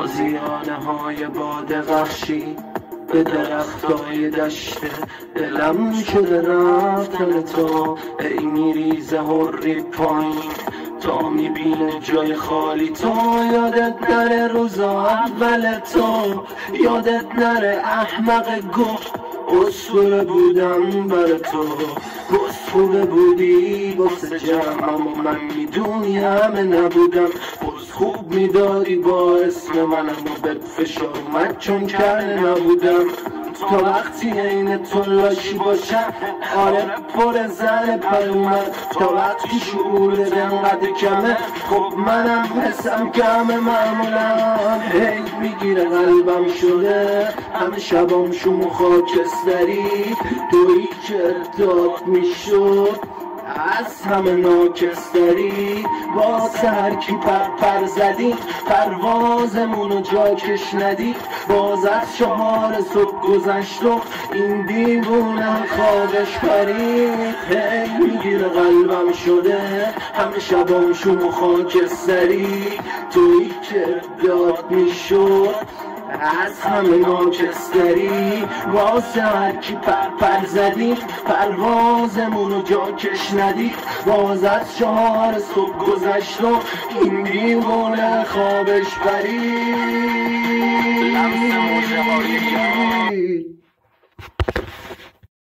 تازیانه های باد غخشی به درختای دشته دلم شده رفتن تو. ای میریزه هری پایین تا میبینه جای خالی تو. یادت نره روزا اول تو، یادت نره احمق گفت اسطوره بودم بر تو. اسطوره بودی واسه جمعم و من میدونی همه نبودم. باز خوب میداری با اسم منم و به فشار اومد چون کرده نبودم. تا وقتی عین تو لاشی باشم آره پر زن پر اومد. تا وقتی شعور انقدر کمه خب منم حسم کمه معمولا. هی میگیره قلبم شده همه شبام شوم و خاکستری. تویی که ارتاد میشد از همه ناکستری. واسه هر کی پر زدی پروازمونو جا کش ندی. باز از 4 صبح گذشت و این دیوونه خوابش پرید. هی میگیره قلبم شده همه شبام شوم و خاکستری. تویی که داد میشد از همه ناکستری. واسه هر کی پر زدی پروازمونو جا کش ندی. باز از 4 صبح گذشت و این دیوونه خوابش پرید.